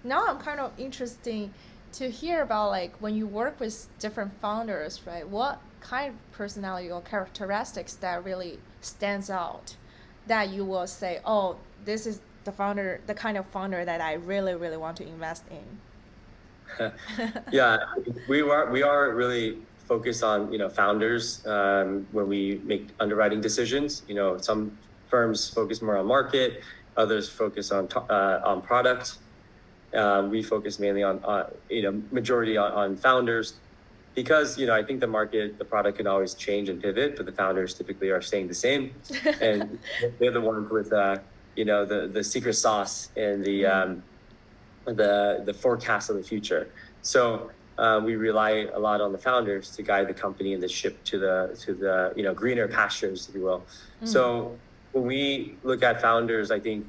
now I'm kind of interested to hear about like when you work with different founders, right? What kind of personality or characteristics that really stands out that you will say, oh, this is the founder, the kind of founder that I really, really want to invest in. Yeah, we are really focused on founders when we make underwriting decisions. Some firms focus more on market, others focus on product. We focus mainly on majority on founders because I think the product can always change and pivot, but the founders typically are staying the same, and they're the ones with the secret sauce and the forecast of the future. So we rely a lot on the founders to guide the company and the ship to the greener pastures, if you will. So when we look at founders, I think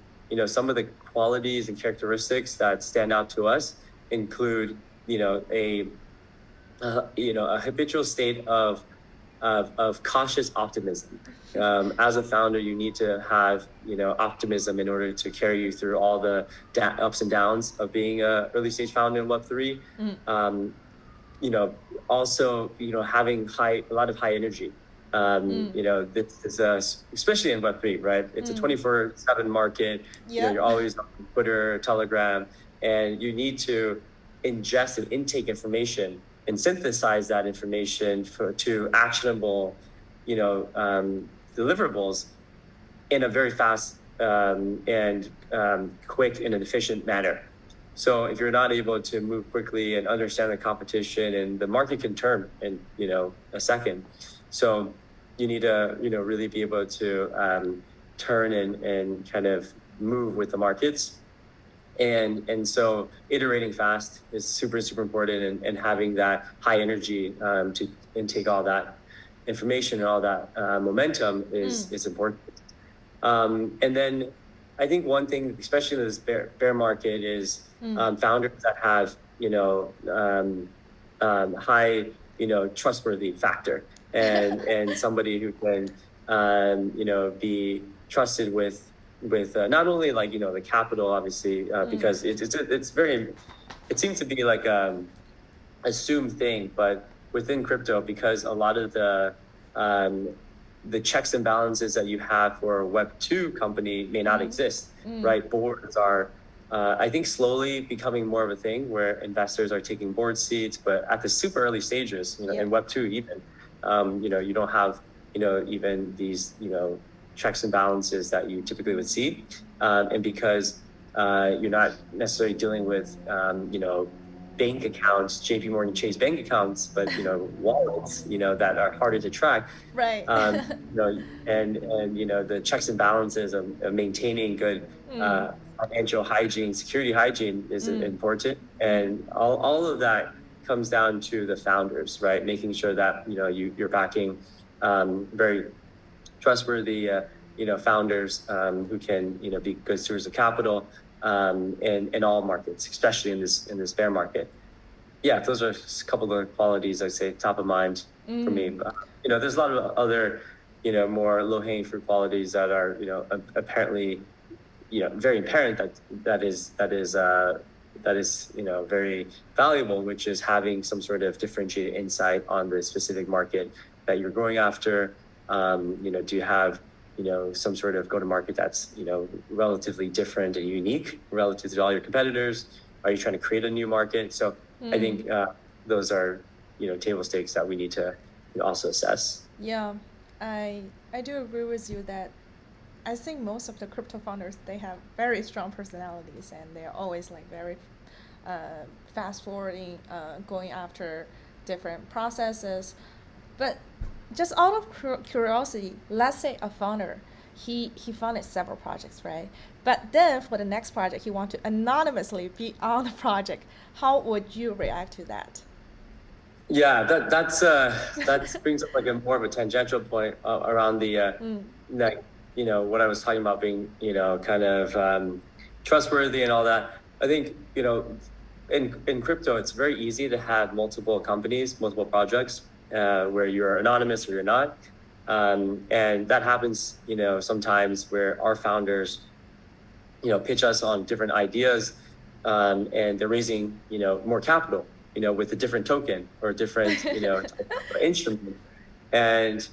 some of the qualities and characteristics that stand out to us include a habitual state of cautious optimism. As a founder, you need to have optimism in order to carry you through all the ups and downs of being a early stage founder in Web3. Also having a lot of high energy. This is especially in Web3, right? It's a 24/7 market. Yeah. You're always on Twitter, Telegram, and you need to ingest and intake information and synthesize that information to actionable, deliverables in a very fast and quick and an efficient manner. So if you're not able to move quickly and understand the competition, and the market can turn in a second, so you need to really be able to turn and kind of move with the markets. And so iterating fast is super, super important, and having that high energy to intake all that information and all that momentum is important. And then I think one thing, especially in this bear market, is founders that have high trustworthy factor, and somebody who can be trusted with not only the capital, obviously, because it seems to be like assumed thing, but within crypto, because a lot of the checks and balances that you have for a Web2 company may not exist, right? Boards are, I think, slowly becoming more of a thing where investors are taking board seats, but at the super early stages, in Web2 even, you don't have, even these, checks and balances that you typically would see. And because you're not necessarily dealing with, bank accounts, JP Morgan Chase bank accounts, but, wallets, that are harder to track. Right. And the checks and balances of maintaining good financial hygiene, security hygiene is important. And all of that comes down to the founders, right? Making sure that, you're backing very trustworthy, founders who can, be good stewards of capital in all markets, especially in this bear market. Yeah, those are a couple of the qualities I'd say top of mind for me. But, there's a lot of other, more low-hanging fruit qualities that are, apparently, very apparent that is very valuable, which is having some sort of differentiated insight on the specific market that you're going after. Do you have some sort of go-to-market that's relatively different and unique relative to all your competitors? Are you trying to create a new market? So I think those are table stakes that we need to also assess. Yeah, I do agree with you that I think most of the crypto founders, they have very strong personalities, and they're always like very fast forwarding, going after different processes. But just out of curiosity, let's say a founder, he founded several projects, right? But then for the next project, he wants to anonymously be on the project. How would you react to that? Yeah, that brings up like a more of a tangential point around the what I was talking about being kind of trustworthy and all that. I think in crypto, it's very easy to have multiple companies, multiple projects where you're anonymous or you're not. And that happens, sometimes where our founders, pitch us on different ideas. and they're raising, more capital, with a different token or a different, type of instrument. And,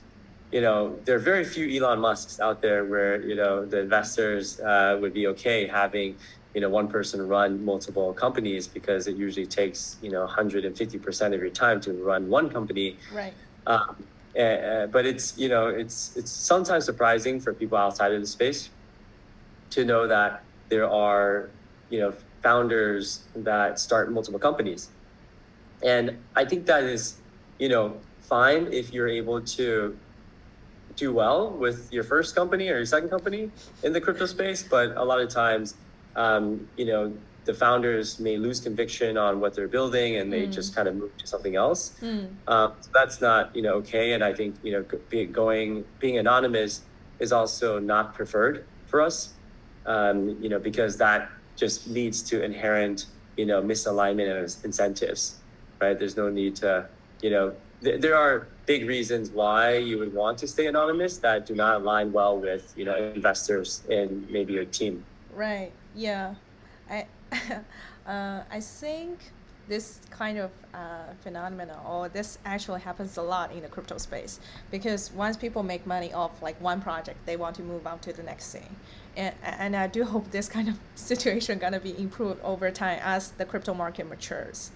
there are very few Elon Musks out there where, the investors would be okay having, one person run multiple companies, because it usually takes, 150% of your time to run one company. Right. But it's, it's sometimes surprising for people outside of the space to know that there are, founders that start multiple companies. And I think that is, fine if you're able to do well with your first company or your second company in the crypto space. But a lot of times, the founders may lose conviction on what they're building, and they just kind of move to something else. So that's not, okay. And I think, being anonymous is also not preferred for us, because that just leads to inherent, misalignment of incentives, right? There's no need to, there are big reasons why you would want to stay anonymous that do not align well with, investors in maybe your team. Right. Yeah. I I think this kind of phenomenon, or this actually happens a lot in the crypto space, because once people make money off like one project, they want to move on to the next thing. And I do hope this kind of situation gonna be improved over time as the crypto market matures.